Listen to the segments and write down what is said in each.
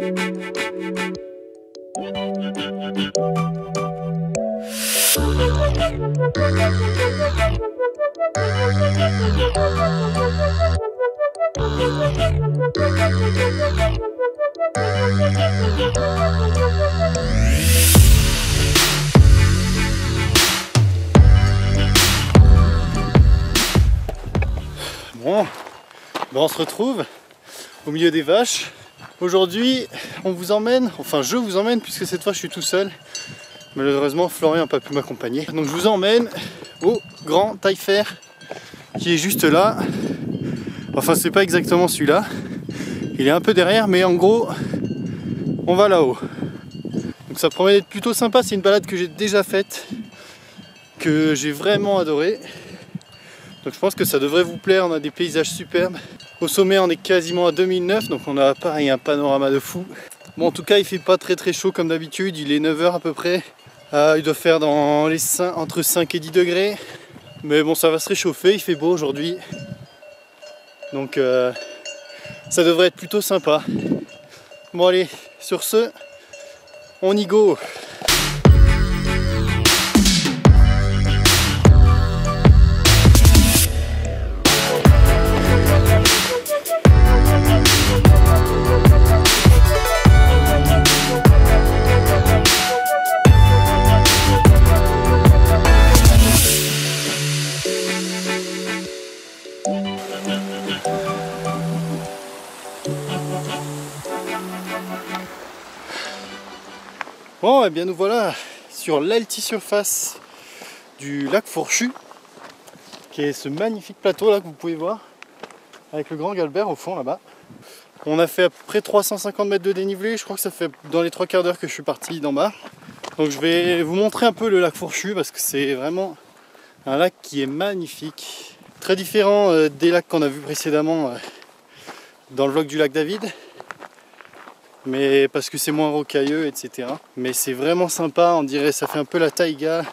Bon, ben on se retrouve au milieu des vaches. Aujourd'hui, on vous emmène, enfin je vous emmène puisque cette fois je suis tout seul. Malheureusement, Florian n'a pas pu m'accompagner. Donc je vous emmène au grand taillefer qui est juste là. Enfin, c'est pas exactement celui-là. Il est un peu derrière, mais en gros, on va là-haut. Donc ça promet d'être plutôt sympa. C'est une balade que j'ai déjà faite, que j'ai vraiment adoré. Donc je pense que ça devrait vous plaire. On a des paysages superbes. Au sommet, on est quasiment à 2009, donc on a pareil un panorama de fou. Bon, en tout cas, il fait pas très chaud comme d'habitude. Il est 9 h à peu près. Il doit faire dans les entre 5 et 10 degrés. Mais bon, ça va se réchauffer. Il fait beau aujourd'hui. Donc ça devrait être plutôt sympa. Bon allez, sur ce, on y go. Bon, et bien nous voilà sur l'altisurface du lac Fourchu, qui est ce magnifique plateau là que vous pouvez voir, avec le grand Galbert au fond là-bas. On a fait à peu près 350 mètres de dénivelé, je crois que ça fait dans les 3/4 d'heure que je suis parti d'en bas. Donc je vais vous montrer un peu le lac Fourchu parce que c'est vraiment un lac qui est magnifique. Très différent des lacs qu'on a vus précédemment dans le vlog du lac David. Mais parce que c'est moins rocailleux, etc. Mais c'est vraiment sympa, on dirait ça fait un peu la taïga.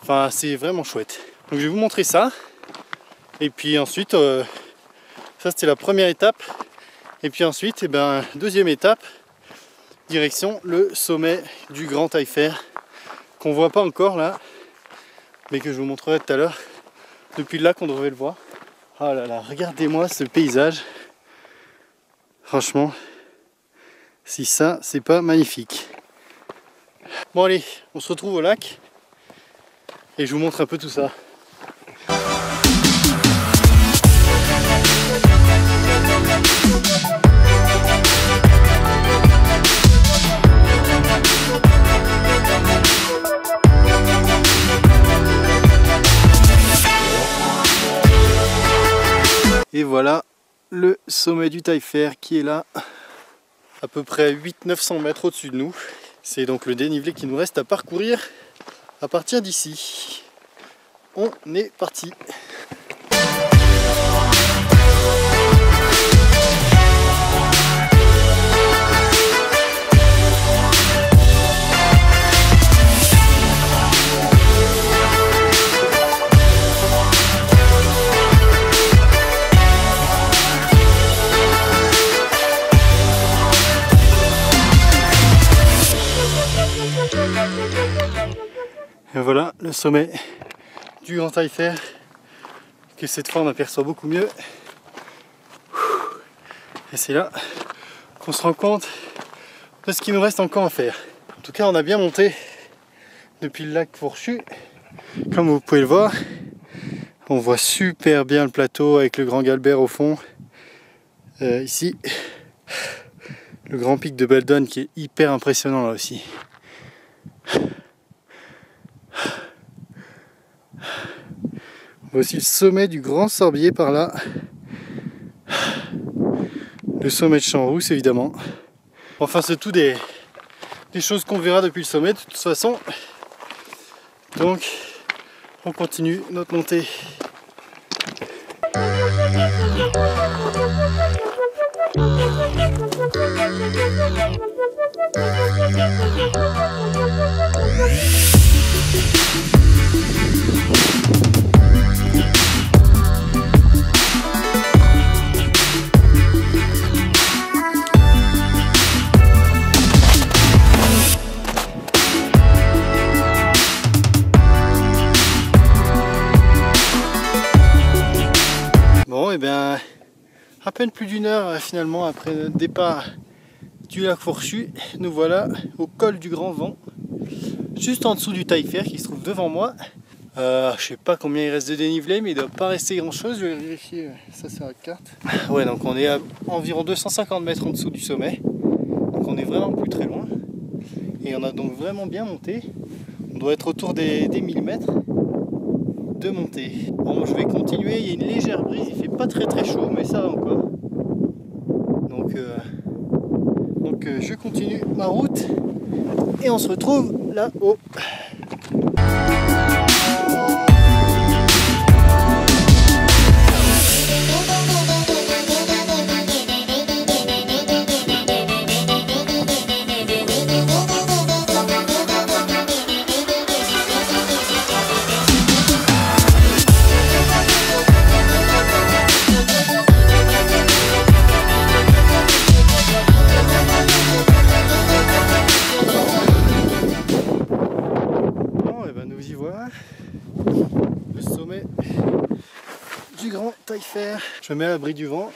Enfin, c'est vraiment chouette. Donc je vais vous montrer ça. Et puis ensuite, ça c'était la première étape. Et puis ensuite, deuxième étape, direction le sommet du grand taillefer, qu'on voit pas encore là, mais que je vous montrerai tout à l'heure. Depuis là qu'on devrait le voir. Oh là là, regardez-moi ce paysage. Franchement. Si ça, c'est pas magnifique. Bon allez, on se retrouve au lac et je vous montre un peu tout ça. Et voilà le sommet du taillefer qui est là. À peu près 800-900 mètres au-dessus de nous. C'est donc le dénivelé qui nous reste à parcourir à partir d'ici. On est parti. Et voilà le sommet du grand taillefer, que cette fois on aperçoit beaucoup mieux. Et c'est là qu'on se rend compte de ce qu'il nous reste encore à faire. En tout cas, on a bien monté depuis le lac Fourchu. Comme vous pouvez le voir, on voit super bien le plateau avec le grand Galbert au fond. Ici, le grand pic de Beldon qui est hyper impressionnant là aussi. Voici le sommet du Grand Sorbier par là. Le sommet de Champs-Rousses évidemment. Enfin, c'est tout des choses qu'on verra depuis le sommet de toute façon. Donc on continue notre montée. et bien à peine plus d'une heure finalement après notre départ du lac Fourchu, nous voilà au col du Grand Vent, juste en dessous du Taillefer qui se trouve devant moi. Je sais pas combien il reste de dénivelé, mais il doit pas rester grand chose, je vais vérifier ça sur la carte. Ouais, donc on est à environ 250 mètres en dessous du sommet, donc on est vraiment plus très loin, et on a donc vraiment bien monté. On doit être autour des 1000 mètres de montée. Bon, je vais continuer, il y a une légère brise, il fait pas très chaud, mais ça va encore. Donc je continue ma route et on se retrouve là-haut. Le sommet du Grand Taillefer. Je me mets à l'abri du vent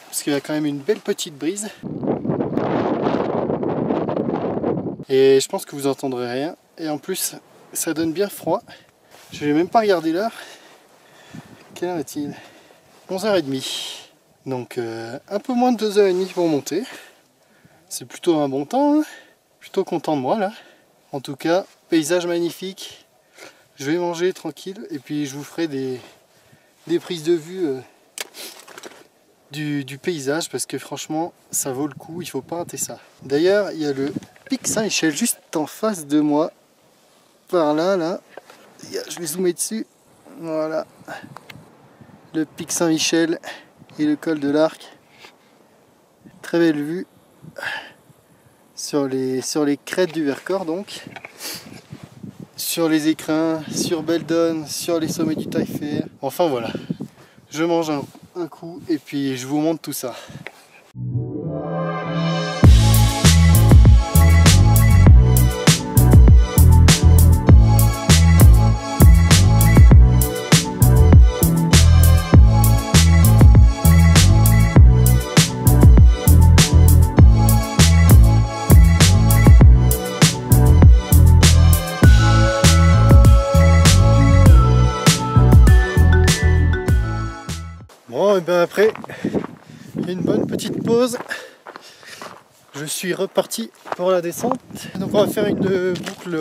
parce qu'il y a quand même une belle petite brise et je pense que vous entendrez rien, et en plus ça donne bien froid. Je vais même pas regarder l'heure. Quelle heure est-il? 11h30, donc un peu moins de 2h30 pour monter. C'est plutôt un bon temps, hein. Plutôt content de moi là. En tout cas, paysage magnifique. Je vais manger tranquille et puis je vous ferai des prises de vue du paysage, parce que franchement ça vaut le coup, il faut pas rater ça. D'ailleurs il y a le pic Saint-Michel juste en face de moi, par là, je vais zoomer dessus, voilà, le pic Saint-Michel et le col de l'Arc. Très belle vue sur les crêtes du Vercors, donc sur les écrins, sur Beldon, sur les sommets du Taillefer. Enfin voilà, je mange un coup et puis je vous montre tout ça. Bon, et bien après une bonne petite pause, je suis reparti pour la descente. Donc on va faire une boucle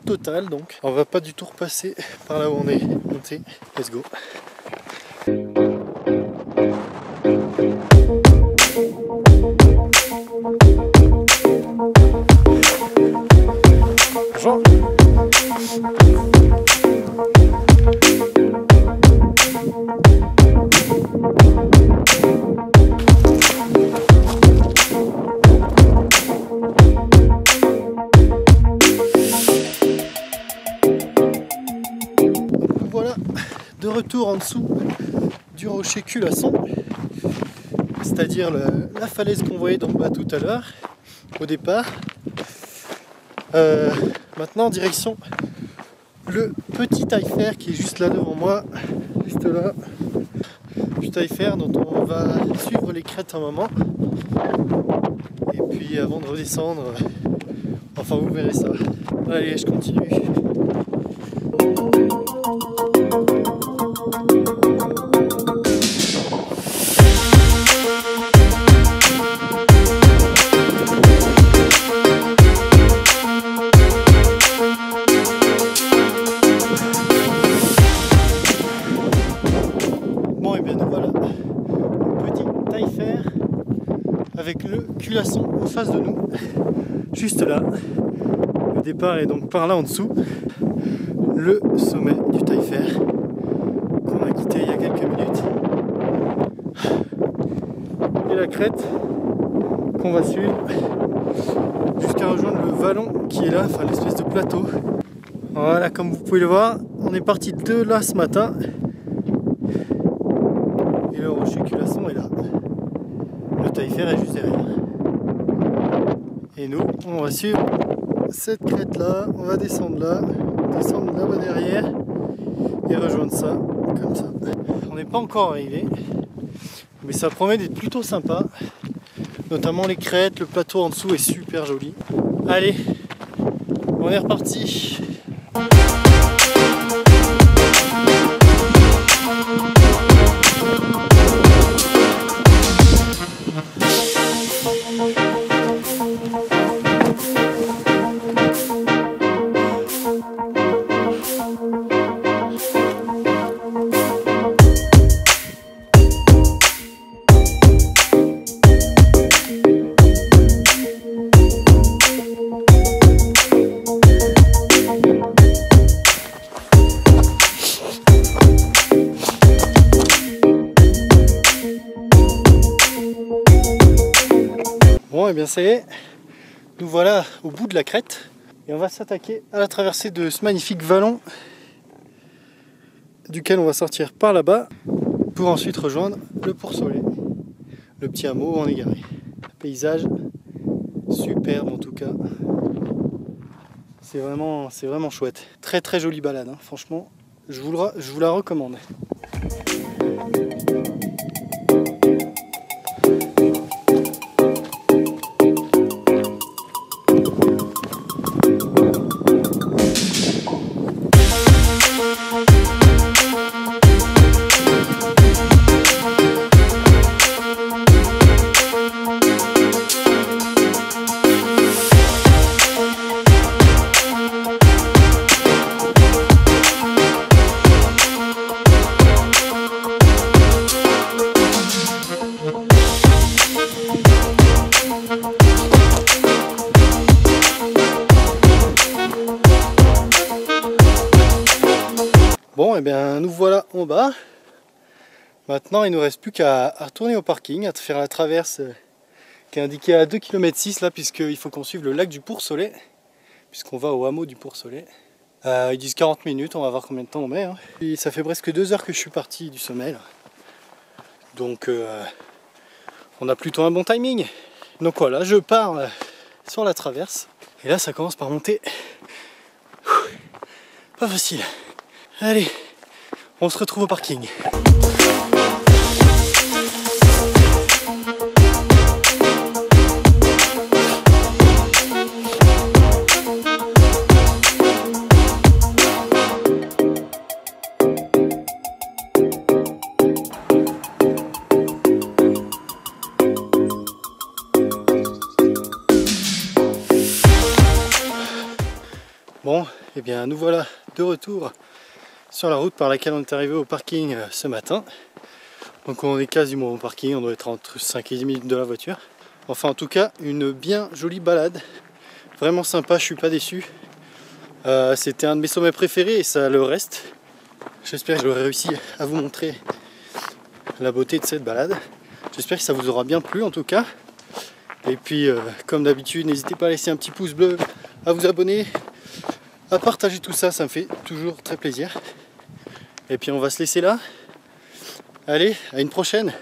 totale, donc on va pas du tout repasser par là où on est monté. Let's go. Bonjour. Voilà, de retour en dessous du rocher Culasson, c'est-à-dire la falaise qu'on voyait d'en bas tout à l'heure, au départ. Maintenant, direction le petit Taillefer qui est juste là devant moi, juste là. Du Taillefer dont on va suivre les crêtes un moment. Et puis avant de redescendre, enfin vous verrez ça. Allez, je continue. Bon, et bien nous voilà, le petit Taillefer avec le Culasson en face de nous, juste là. Le départ est donc par là en dessous, le sommet du Taillefer qu'on a quitté il y a quelques minutes, et la crête qu'on va suivre jusqu'à rejoindre le vallon qui est là, enfin l'espèce de plateau. Voilà, comme vous pouvez le voir, on est parti de là ce matin et le rocher Culasson est là. Le Taillefer est juste derrière. Et nous, on va suivre cette crête là, on va descendre là-bas derrière et rejoindre ça, comme ça. On n'est pas encore arrivé, Mais ça promet d'être plutôt sympa. Notamment les crêtes, le plateau en dessous est super joli. Allez, on est reparti. Bon, et bien ça y est, nous voilà au bout de la crête et on va s'attaquer à la traversée de ce magnifique vallon duquel on va sortir par là-bas pour ensuite rejoindre le Pour-Soleil, le petit hameau où on est garé. Paysage superbe en tout cas, c'est vraiment chouette. Très très jolie balade, hein. Franchement, je vous la recommande. Bon, et bien nous voilà en bas. Maintenant il ne nous reste plus qu'à retourner au parking, à faire la traverse qui est indiquée à 2,6 km là, puisqu'il faut qu'on suive le lac du Pour-Soleil, puisqu'on va au hameau du Pour-Soleil. Ils disent 40 minutes, on va voir combien de temps on met. Hein. Et ça fait presque 2 heures que je suis parti du sommet là. Donc on a plutôt un bon timing. Donc voilà, je pars sur la traverse. Et là ça commence par monter. Pas facile. Allez, on se retrouve au parking. Bon, et bien nous voilà de retour sur la route par laquelle on est arrivé au parking ce matin. Donc on est quasiment au parking, on doit être entre 5 et 10 minutes de la voiture. Enfin en tout cas une bien jolie balade, vraiment sympa, je suis pas déçu. C'était un de mes sommets préférés et ça le reste. J'espère que j'aurai réussi à vous montrer la beauté de cette balade. J'espère que ça vous aura bien plu en tout cas. Et puis comme d'habitude, n'hésitez pas à laisser un petit pouce bleu, à vous abonner, à partager tout ça, ça me fait toujours très plaisir. Et puis on va se laisser là. Allez, à une prochaine.